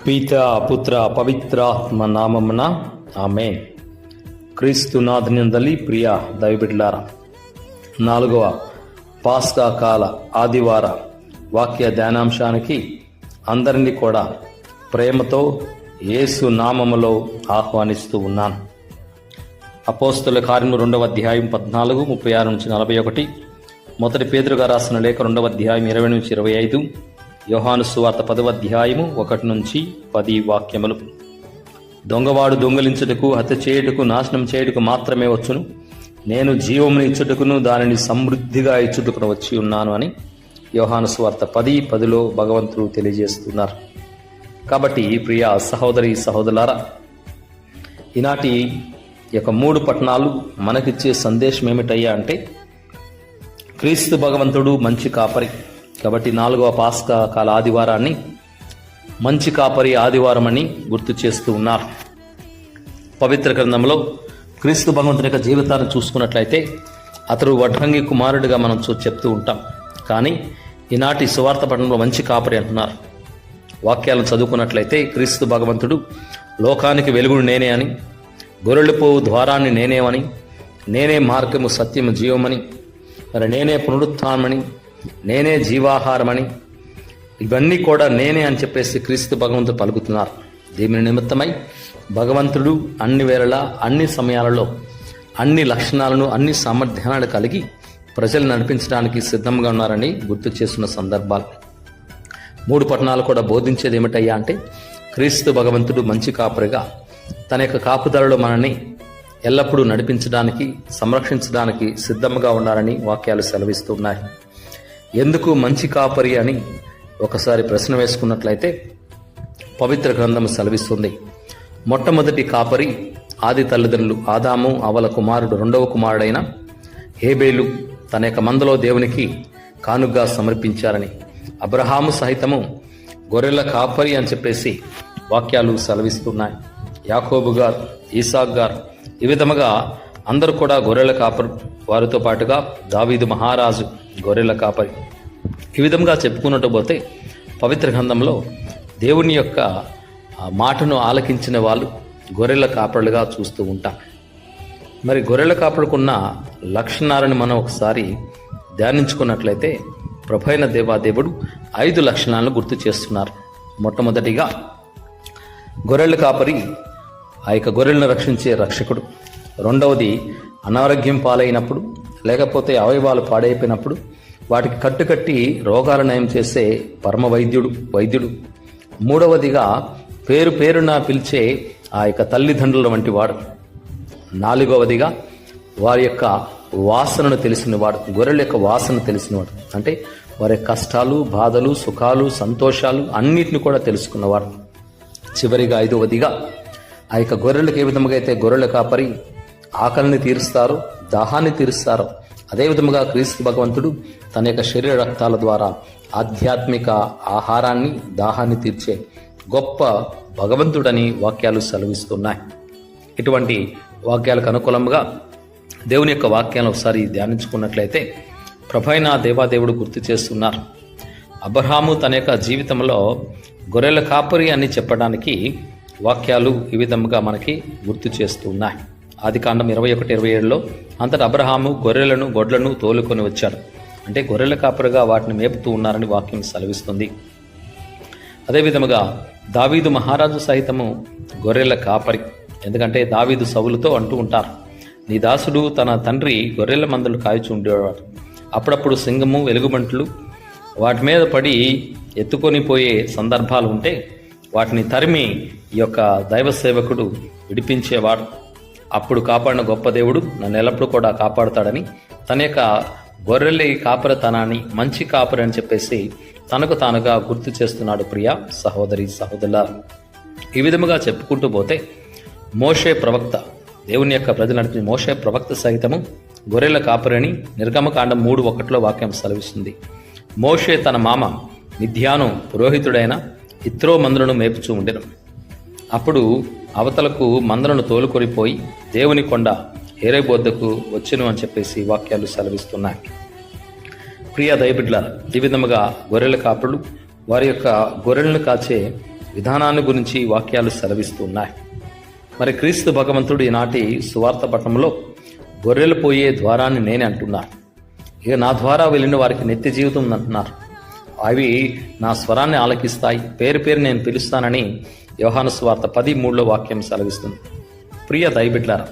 పితా పుత్ర పవిత్రాత్మ నామమున ఆమేన్. క్రీస్తునాథునియందలి ప్రియ దైవబిడ్డలారా, 4వ పాస్కా కాల ఆదివార వాక్య ధ్యానాంశానికి అందరినీ కూడా ప్రేమతో యేసు నామములో ఆహ్వానిస్తూ ఉన్నాను. అపోస్తలుల కార్యములు 2వ అధ్యాయం 14, 36 నుంచి 41, మొదటి పేతురుగా రాసిన లేఖ 2వ అధ్యాయం 20 నుంచి 25, యోహాను సువార్త 10వ అధ్యాయము 1 నుంచి 10 వాక్యములు. దొంగవాడు దొంగలించుటకు, హత్య చేయుటకు, నాశనం చేయుటకు మాత్రమే వచ్చును. నేను జీవమును ఇచ్చుటకును దానిని సమృద్ధిగా ఇచ్చుటకును వచ్చి ఉన్నాను అని యోహాను సువార్త 10:10లో భగవంతుడు తెలియజేస్తున్నారు. కాబట్టి ప్రియ సహోదరి సహోదరులారా, ఈనాటి యొక్క 3 పట్టణాలు మనకిచ్చే సందేశం ఏమిటయ్యా అంటే, క్రీస్తు భగవంతుడు మంచి కాపరి. కాబట్టి 4వ పాస్కా కాల ఆదివారాన్ని మంచి కాపరి ఆదివారం అని గుర్తు చేస్తూ ఉన్నారు. పవిత్ర గ్రంథంలో క్రీస్తు భగవంతుని యొక్క జీవితాన్ని చూసుకున్నట్లయితే అతడు వడ్రంగి కుమారుడిగా మనం చెప్తూ ఉంటాం. కానీ ఈనాటి సువార్త పట్టణంలో మంచి కాపరి అంటున్నారు. వాక్యాలను చదువుకున్నట్లయితే క్రీస్తు భగవంతుడు లోకానికి వెలుగుడు నేనే అని, గొర్రెలు పోవు ద్వారాన్ని నేనేమని, నేనే మార్గము సత్యము జీవమని, మరి నేనే పునరుత్థానమని, నేనే జీవాహారమని, ఇవన్నీ కూడా నేనే అని చెప్పేసి క్రీస్తు భగవంతుడు పలుకుతున్నారు. దీని నిమిత్తమై భగవంతుడు అన్ని వేళలా, అన్ని సమయాలలో, అన్ని లక్షణాలను, అన్ని సామర్థ్యాలను కలిగి ప్రజలు నడిపించడానికి సిద్ధంగా ఉన్నారని గుర్తు చేస్తున్న సందర్భాలు. 3 పట్టణాలు కూడా బోధించేది ఏమిటయ్యా అంటే, క్రీస్తు భగవంతుడు మంచి కాపరిగా తన యొక్క కాపుదలలో మనల్ని ఎల్లప్పుడూ నడిపించడానికి, సంరక్షించడానికి సిద్ధంగా ఉన్నారని వాక్యాలు సెలవిస్తున్నాయి. ఎందుకు మంచి కాపరి అని ఒకసారి ప్రశ్న వేసుకున్నట్లయితే పవిత్ర గ్రంథం సెలవిస్తుంది. మొట్టమొదటి కాపరి ఆది తల్లిదండ్రులు ఆదాము అవల కుమారుడు, 2వ కుమారుడైన హేబేలు తన యొక్క మందలో దేవునికి కానుగ్గా సమర్పించారని, అబ్రహాము సహితము గొర్రెల కాపరి అని చెప్పేసి వాక్యాలు సెలవిస్తున్నాయి. యాకోబు గారు, ఈసాక్ గారు, ఈ విధముగా అందరూ కూడా గొర్రెల కాపరి. వారితో పాటుగా దావీదు మహారాజు గొర్రెల కాపరి. ఈ విధంగా చెప్పుకున్నట్టు పోతే పవిత్ర గ్రంథంలో దేవుని యొక్క మాటను ఆలకించిన వాళ్ళు గొర్రెల కాపరులుగా చూస్తూ ఉంటాం. మరి గొర్రెల కాపరుకున్న లక్షణాలను మనం ఒకసారి ధ్యానించుకున్నట్లయితే ప్రభైన దేవాదేవుడు 5 లక్షణాలను గుర్తు చేస్తున్నారు. మొట్టమొదటిగా గొర్రెల కాపరి ఆ యొక్క గొర్రెలను రక్షించే రక్షకుడు. 2వది అనారోగ్యం పాలైనప్పుడు, లేకపోతే అవయవాలు పాడైపోయినప్పుడు వాటికి కట్టుకట్టి రోగాలు నయం చేసే పరమ వైద్యుడు. 3వదిగా పేరున పిలిచే ఆ యొక్క తల్లిదండ్రుల వంటి వాడు. 4వదిగా వారి యొక్క వాసనను తెలిసినవాడు, గొర్రెల యొక్క వాసన తెలిసినవాడు. అంటే వారి కష్టాలు, బాధలు, సుఖాలు, సంతోషాలు అన్నిటిని కూడా తెలుసుకున్నవాడు. చివరిగా 5వదిగా ఆ యొక్క గొర్రెలకు ఏ విధముగా అయితే గొర్రెల కాపరి ఆకలిని తీరుస్తారు, దాహాన్ని తీరుస్తారు, అదేవిధముగా క్రీస్తు భగవంతుడు తన యొక్క శరీర రక్తాల ద్వారా ఆధ్యాత్మిక ఆహారాన్ని, దాహాన్ని తీర్చే గొప్ప భగవంతుడని వాక్యాలు సెలవిస్తున్నాయి. ఇటువంటి వాక్యాలకు అనుకూలంగా దేవుని యొక్క వాక్యాలను ఒకసారి ధ్యానించుకున్నట్లయితే ప్రభైన దేవాదేవుడు గుర్తు చేస్తున్నారు. అబ్రహాము తన యొక్క జీవితంలో గొర్రెల కాపరి అని చెప్పడానికి వాక్యాలు ఈ విధముగా మనకి గుర్తు చేస్తున్నాయి. ఆదికాండం 21:27లో అంతటా అబ్రహాము గొర్రెలను, గొడ్లను తోలుకొని వచ్చాడు. అంటే గొర్రెల కాపరిగా వాటిని మేపుతూ ఉన్నారని వాక్యం సెలవిస్తుంది. అదేవిధముగా దావీదు మహారాజు సహితము గొర్రెల కాపరి. ఎందుకంటే దావీదు సౌలుతో అంటూ ఉంటారు, నీ దాసుడు తన తండ్రి గొర్రెల మందలు కాయచు ఉండేవాడు. అప్పుడప్పుడు సింగము, వెలుగుబంట్లు వాటి మీద పడి ఎత్తుకొని పోయే సందర్భాలు ఉంటే వాటిని తరిమి ఈ యొక్క దైవ సేవకుడు విడిపించేవాడు. అప్పుడు కాపాడిన గొప్ప దేవుడు నన్ను ఎల్లప్పుడూ కూడా కాపాడుతాడని తన యొక్క గొర్రెల కాపరితనాన్ని మంచి కాపరి అని చెప్పేసి తనకు తానుగా గుర్తు చేస్తున్నాడు. ప్రియ సహోదరి సహోదరుల, ఈ విధముగా చెప్పుకుంటూ పోతే మోషే ప్రవక్త, దేవుని యొక్క ప్రజలు నడిపి మోషే ప్రవక్త సహితము గొర్రెల కాపరి అని నిర్గమకాండం 3:1లో వాక్యం సెలవిస్తుంది. మోషే తన మామ మిద్యాను పురోహితుడైన ఇత్రో మందలను మేపుచూ ఉండెను. అప్పుడు అవతలకు మందలను తోలుకొనిపోయి దేవుని కొండ హోరేబు వద్దకు వచ్చెను అని చెప్పేసి వాక్యాలు సెలవిస్తున్నాయి. ప్రియ దైవబిడ్డలారా, ఈ విధముగా గొర్రెల కాపరులు వారి యొక్క గొర్రెలను కాచే విధానాన్ని గురించి వాక్యాలు సెలవిస్తూ ఉన్నాయి. మరి క్రీస్తు భగవంతుడు ఈనాటి సువార్త పట్టణంలో గొర్రెలు పోయే ద్వారాన్ని నేనే అంటున్నారు. ఇక నా ద్వారా వెళ్ళిన వారికి నిత్య జీవితం అంటున్నారు. అవి నా స్వరాన్ని ఆలకిస్తాయి, పేరు పేరు నేను పిలుస్తానని యోహాను సువార్త 10:3 వాక్యం సెలవిస్తుంది. ప్రియ దైవబిడ్డలారా,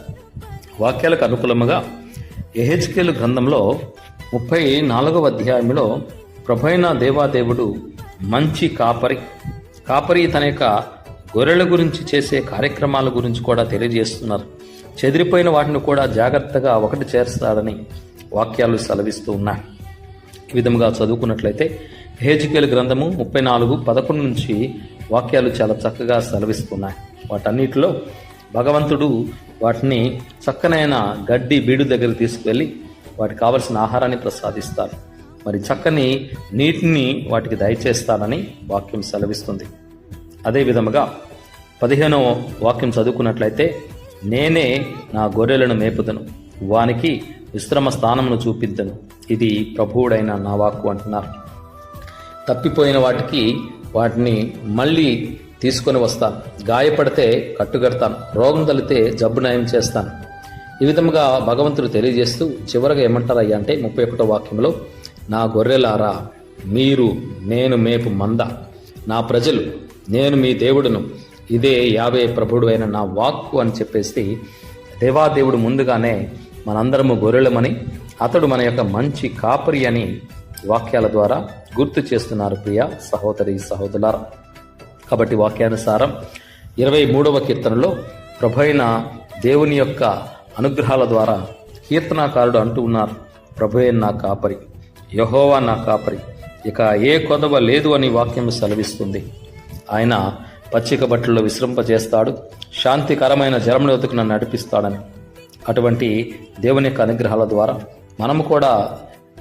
వాక్యాలకు అనుకూలముగా యెహెజ్కేలు గ్రంథంలో 34వ అధ్యాయంలో ప్రభువైన దేవాదేవుడు మంచి కాపరి తన యొక్క గొర్రెల గురించి చేసే కార్యక్రమాల గురించి కూడా తెలియజేస్తున్నారు. చెదిరిపోయిన వాటిని కూడా జాగ్రత్తగా ఒకటి చేస్తాడని వాక్యాలు సెలవిస్తూ ఉన్నాయి. ఈ విధముగా చదువుకున్నట్లయితే యెహెజ్కేలు గ్రంథము 34:11 నుంచి వాక్యాలు చాలా చక్కగా సెలవిస్తున్నాయి. వాటన్నిటిలో భగవంతుడు వాటిని చక్కనైన గడ్డి బీడు దగ్గర తీసుకువెళ్ళి వాటికి కావలసిన ఆహారాన్ని ప్రసాదిస్తారు. మరి చక్కని నీటిని వాటికి దయచేస్తాడని వాక్యం సెలవిస్తుంది. అదే విధముగా 15వ వాక్యం చదువుకున్నట్లయితే, నేనే నా గొర్రెలను మేపుదను, వానికి విశ్రమ స్థానమును చూపిద్దను, ఇది ప్రభువుడైన నా వాక్కు అంటున్నారు. తప్పిపోయిన వాటిని మళ్ళీ తీసుకొని వస్తాను, గాయపడితే కట్టుగడతాను, రోగం తలితే జబ్బు నయం చేస్తాను. ఈ విధముగా భగవంతుడు తెలియజేస్తూ చివరగా ఏమంటారయ్యా అంటే 31వ వాక్యంలో, నా గొర్రెలారా మీరు నేను మేపు మంద, నా ప్రజలు నేను మీ దేవుడును, ఇదే యావే ప్రభుడు అయిన నా వాక్కు అని చెప్పేసి దేవాదేవుడు ముందుగానే మనందరము గొర్రెలమని, అతడు మన యొక్క మంచి కాపరి అని వాక్యాల ద్వారా గుర్తు చేస్తున్నారు. ప్రియ సహోదరి సహోదరులారా, కాబట్టి వాక్యానుసారం 23వ కీర్తనలో ప్రభువైన దేవుని యొక్క అనుగ్రహాల ద్వారా కీర్తనాకారుడు అంటూ ఉన్నారు, ప్రభువే నా కాపరి, యెహోవా నా కాపరి, ఇక ఏ కొదవ లేదు అని వాక్యం సెలవిస్తుంది. ఆయన పచ్చిక బట్టల్లో విశ్రింపజేస్తాడు, శాంతికరమైన జలముల వద్దకు నన్ను నడిపిస్తాడని. అటువంటి దేవుని యొక్క అనుగ్రహాల ద్వారా మనము కూడా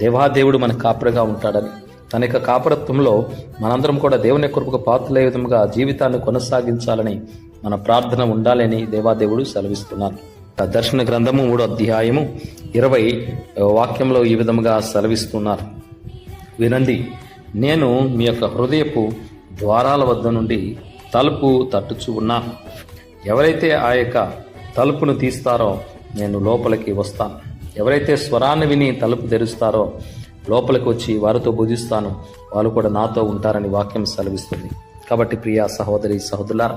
దేవాదేవుడు మన కాపరిగా ఉంటాడని, తన యొక్క కాపరత్వంలో మనందరం కూడా దేవుని కృపకు పాత్రలయ్యే విధంగా జీవితాన్ని కొనసాగించాలని మన ప్రార్థన ఉండాలని దేవాదేవుడు సెలవిస్తున్నారు. దర్శన గ్రంథము 3వ అధ్యాయము 20 వాక్యంలో ఈ విధముగా సెలవిస్తున్నారు, వినండి, నేను మీ యొక్క హృదయపు ద్వారాల వద్ద నుండి తలుపు తట్టుచు ఉన్నాను. ఎవరైతే ఆ యొక్క తలుపును తీస్తారో నేను లోపలికి వస్తాను. ఎవరైతే స్వరాన్ని విని తలుపు తెరుస్తారో లోపలికి వచ్చి వారితో భుజిస్తాను, వాళ్ళు కూడా నాతో ఉంటారని వాక్యం సెలవిస్తుంది. కాబట్టి ప్రియ సహోదరి సహోదరులారా,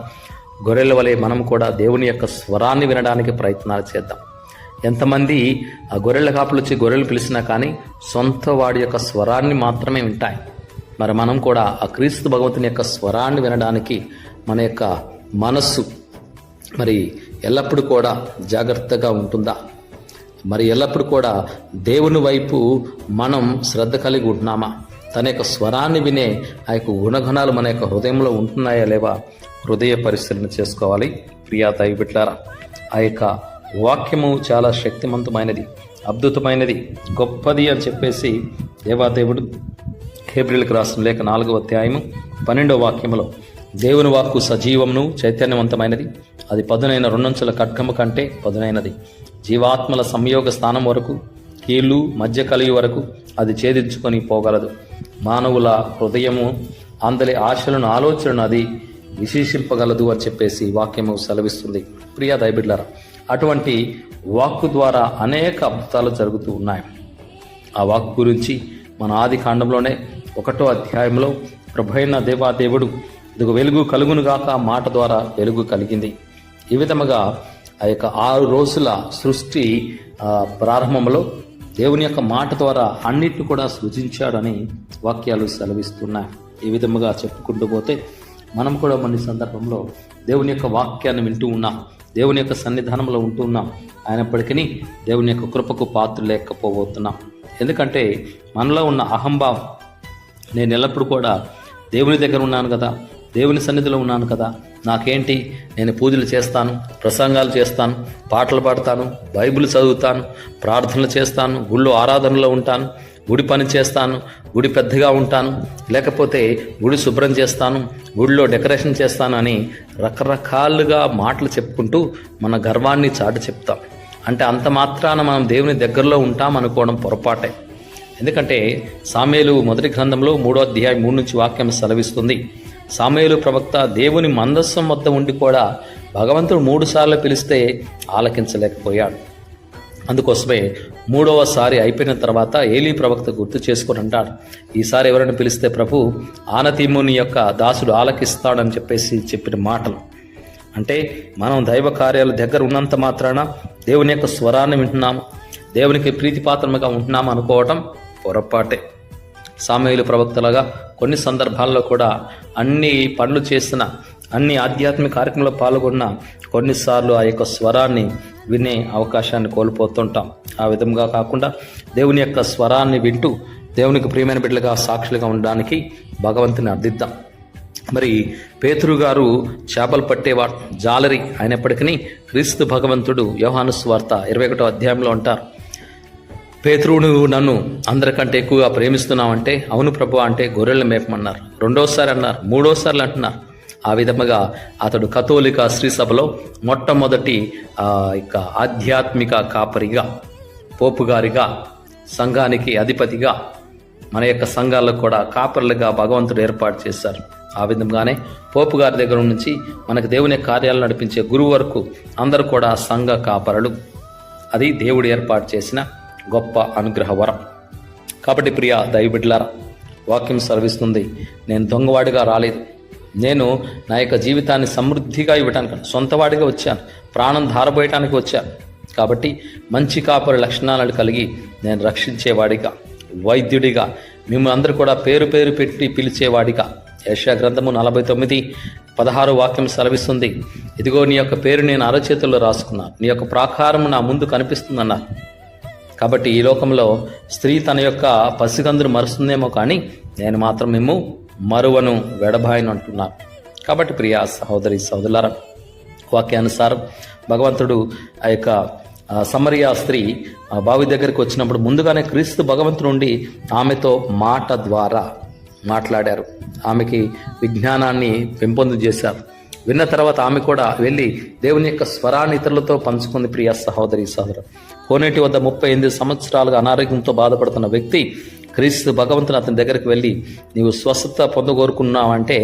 గొర్రెల వలె మనం కూడా దేవుని యొక్క స్వరాన్ని వినడానికి ప్రయత్నాలు చేద్దాం. ఎంతమంది ఆ గొర్రెల కాపులు వచ్చి గొర్రెలు పిలిచినా కానీ సొంత వాడి యొక్క స్వరాన్ని మాత్రమే వింటాయి. మరి మనం కూడా ఆ క్రీస్తు భగవంతుని యొక్క స్వరాన్ని వినడానికి మన యొక్క మనస్సు మరి ఎల్లప్పుడూ కూడా జాగ్రత్తగా ఉంటుందా? మరి ఎల్లప్పుడూ కూడా దేవుని వైపు మనం శ్రద్ధ కలిగి ఉంటున్నామా? తన యొక్క స్వరాన్ని వినే ఆ యొక్క గుణగణాలు మన యొక్క హృదయంలో ఉంటున్నాయా లేవా హృదయ పరిశీలన చేసుకోవాలి. ప్రియా దైవబిడ్డలారా, ఆ యొక్క వాక్యము చాలా శక్తివంతమైనది, అద్భుతమైనది, గొప్పది అని చెప్పేసి దేవాదేవుడు హెబ్రీయులకు రాసిన లేఖ 4వ అధ్యాయము 12వ వాక్యములో, దేవుని వాక్కు సజీవమును చైతన్యవంతమైనది, అది పదునైన 2 అంచుల ఖడ్గము కంటే పదునైనది, జీవాత్మల సంయోగ స్థానం వరకు, కీళ్ళు మధ్య కలిగి వరకు అది ఛేదించుకొని పోగలదు, మానవుల హృదయము అందరి ఆశలను ఆలోచనను అది విశేషింపగలదు అని చెప్పేసి వాక్యము సెలవిస్తుంది. ప్రియా దైవబిడ్డలారా, అటువంటి వాక్కు ద్వారా అనేక అద్భుతాలు జరుగుతూ ఉన్నాయి. ఆ వాక్కు గురించి మన ఆది కాండంలోనే 1వ అధ్యాయంలో ప్రభువైన దేవాదేవుడు ఇదిగో వెలుగు కలుగునుగాక మాట ద్వారా వెలుగు కలిగింది. ఈ విధముగా ఆ యొక్క 6 రోజుల సృష్టి ప్రారంభంలో దేవుని యొక్క మాట ద్వారా అన్నిటిని కూడా సృజించాడని వాక్యాలు సెలవిస్తున్నాయి. ఈ విధముగా చెప్పుకుంటూ పోతే మనం కూడా మన సందర్భంలో దేవుని యొక్క వాక్యాన్ని వింటూ ఉన్నాం, దేవుని యొక్క సన్నిధానంలో ఉంటూ ఉన్నాం. అయినప్పటికీ దేవుని యొక్క కృపకు పాత్రలు లేకపోతున్నాం. ఎందుకంటే మనలో ఉన్న అహంభావం, నేను ఎల్లప్పుడూ కూడా దేవుని దగ్గర ఉన్నాను కదా, దేవుని సన్నిధిలో ఉన్నాను కదా, నాకేంటి, నేను పూజలు చేస్తాను, ప్రసంగాలు చేస్తాను, పాటలు పాడతాను, బైబిల్ చదువుతాను, ప్రార్థనలు చేస్తాను, గుళ్ళో ఆరాధనలో ఉంటాను, గుడి పని చేస్తాను, గుడి పెద్దగా ఉంటాను, లేకపోతే గుడి శుభ్రం చేస్తాను, గుడిలో డెకరేషన్ చేస్తాను అని రకరకాలుగా మాటలు చెప్పుకుంటూ మన గర్వాన్ని చాటి చెప్తాం. అంటే అంత మాత్రాన మనం దేవుని దగ్గరలో ఉంటాం అనుకోవడం పొరపాటే. ఎందుకంటే సామేలు 1వ గ్రంథంలో 3వ అధ్యాయం 3 నుంచి వాక్యం సెలవిస్తుంది, సమూయేలు ప్రవక్త దేవుని మందస్సం వద్ద ఉండి కూడా భగవంతుడు 3 సార్లు పిలిస్తే ఆలకించలేకపోయాడు. అందుకోసమే 3వసారి అయిపోయిన తర్వాత ఏలీ ప్రవక్త గుర్తు చేసుకొని అంటాడు, ఈసారి ఎవరైనా పిలిస్తే ప్రభు ఆనతీముని యొక్క దాసుడు ఆలకిస్తాడని చెప్పిన మాటలు. అంటే మనం దైవ కార్యాల దగ్గర ఉన్నంత మాత్రాన దేవుని యొక్క స్వరాన్ని వింటున్నాము, దేవునికి ప్రీతిపాత్రముగా ఉంటున్నాము అనుకోవటం పొరపాటే. సమూయేలు ప్రవక్తలుగా కొన్ని సందర్భాల్లో కూడా అన్ని పనులు చేసిన, అన్ని ఆధ్యాత్మిక కార్యక్రమంలో పాల్గొన్న కొన్నిసార్లు ఆ యొక్క స్వరాన్ని వినే అవకాశాన్ని కోల్పోతుంటాం. ఆ విధంగా కాకుండా దేవుని యొక్క స్వరాన్ని వింటూ దేవునికి ప్రియమైన బిడ్డలుగా సాక్షులుగా ఉండడానికి భగవంతుని అర్థిద్దాం. మరి పేతురు గారు చేపలు పట్టేవాడు, జాలరి అయినప్పటికీ క్రీస్తు భగవంతుడు యోహాను సువార్త 21వ అధ్యాయంలో అంటారు, పేతురు నువ్వు నన్ను అందరికంటే ఎక్కువగా ప్రేమిస్తున్నావంటే అవును ప్రభు అంటే గొర్రెలను మేపమన్నారు. 2వసారి అన్నారు, 3వసార్లు అంటున్నారు. ఆ విధముగా అతడు కథోలిక శ్రీ సభలో మొట్టమొదటి ఆధ్యాత్మిక కాపరిగా, పోపుగారిగా, సంఘానికి అధిపతిగా, మన యొక్క సంఘాల్లో కూడా కాపరులుగా భగవంతుడు ఏర్పాటు చేశారు. ఆ విధంగానే పోపు గారి దగ్గర నుంచి మనకు దేవుని కార్యాలను నడిపించే గురువు వరకు అందరూ కూడా సంఘ కాపరులు. అది దేవుడు ఏర్పాటు చేసిన గొప్ప అనుగ్రహ వరం. కాబట్టి ప్రియ దైవబిడ్డలారా, వాక్యం సెలవిస్తుంది, నేను దొంగవాడిగా రాలేదు, నేను నా యొక్క జీవితాన్ని సమృద్ధిగా ఇవ్వటానికి సొంతవాడిగా వచ్చాను, ప్రాణం ధారపోయటానికి వచ్చాను. కాబట్టి మంచి కాపరి లక్షణాలను కలిగి నేను రక్షించేవాడిగా, వైద్యుడిగా, మిమ్మల్ని అందరూ కూడా పేరు పెట్టి పిలిచేవాడిగా. యెషయా గ్రంథము 49:16 వాక్యం సెలవిస్తుంది, ఇదిగో నీ యొక్క పేరు నేను అరచేతుల్లో రాసుకున్నాను, నీ యొక్క ప్రాకారం నా ముందు కనిపిస్తుందన్నారు. కాబట్టి ఈ లోకంలో స్త్రీ తన యొక్క పసిగందును మరుస్తుందేమో కానీ నేను మాత్రం మేము మరువను, వెడబాయను అంటున్నారు. కాబట్టి ప్రియా సహోదరి సహోదరులారా, వాక్యానుసారం భగవంతుడు ఆ యొక్క సమరియా స్త్రీ బావి దగ్గరికి వచ్చినప్పుడు ముందుగానే క్రీస్తు భగవంతుడు ఉండి ఆమెతో మాట ద్వారా మాట్లాడారు, ఆమెకి విజ్ఞానాన్ని పెంపొందించేశారు. విన్న తర్వాత ఆమె కూడా వెళ్ళి దేవుని యొక్క స్వరాన్ని ఇతరులతో పంచుకుంది. ప్రియ సహోదరి సహోదరు, కోనేటి వద్ద 38 సంవత్సరాలుగా అనారోగ్యంతో బాధపడుతున్న వ్యక్తి క్రీస్తు భగవంతుని అతని దగ్గరికి వెళ్ళి నీవు స్వస్థత పొందగోరుకున్నావంటే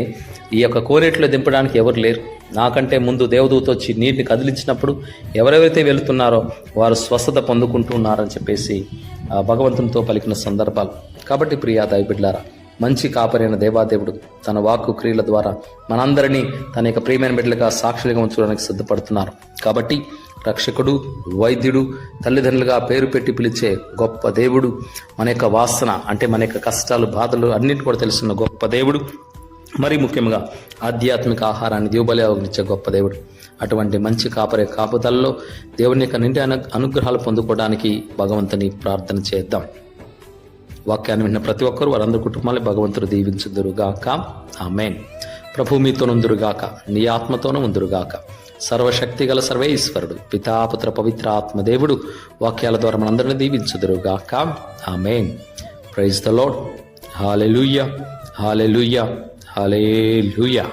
ఈ యొక్క కోనేటిలో దింపడానికి ఎవరు లేరు, నాకంటే ముందు దేవదూత వచ్చి నీటిని కదిలించినప్పుడు ఎవరెవరైతే వెళుతున్నారో వారు స్వస్థత పొందుకుంటున్నారని చెప్పేసి భగవంతునితో పలికిన సందర్భాలు. కాబట్టి ప్రియా దైవబిడ్డలారా, మంచి కాపరైన దేవాదేవుడు తన వాక్కు క్రియల ద్వారా మనందరినీ తన యొక్క ప్రియమైన బిడ్డలుగా సాక్షులుగా ఉంచడానికి సిద్ధపడుతున్నారు. కాబట్టి రక్షకుడు, వైద్యుడు, తల్లిదండ్రులుగా పేరు పెట్టి పిలిచే గొప్ప దేవుడు, మన యొక్క వాసన అంటే మన యొక్క కష్టాలు, బాధలు అన్నింటి కూడా తెలుసున్న గొప్ప దేవుడు, మరీ ముఖ్యంగా ఆధ్యాత్మిక ఆహారాన్ని దిగుబలిచ్చే గొప్ప దేవుడు. అటువంటి మంచి కాపరే కాపుదలలో దేవుని యొక్క నిండి అనుగ్రహాలు పొందుకోవడానికి భగవంతుని ప్రార్థన చేద్దాం. వాక్యాన్ని విన్న ప్రతి ఒక్కరూ వారందరి కుటుంబాన్ని భగవంతుడు దీవించుదురుగాక. ఆమేన్. ప్రభు మీతో నుందురుగాక, నీ ఆత్మతోనూ ఉందురుగాక. సర్వశక్తి గల సర్వేశ్వరుడు పితాపుత్ర పవిత్ర ఆత్మదేవుడు వాక్యాల ద్వారా మనందరిని దీవించుదురుగాక. ఆమేన్. Praise the Lord. హల్లెలూయా, హల్లెలూయా, హల్లెలూయా.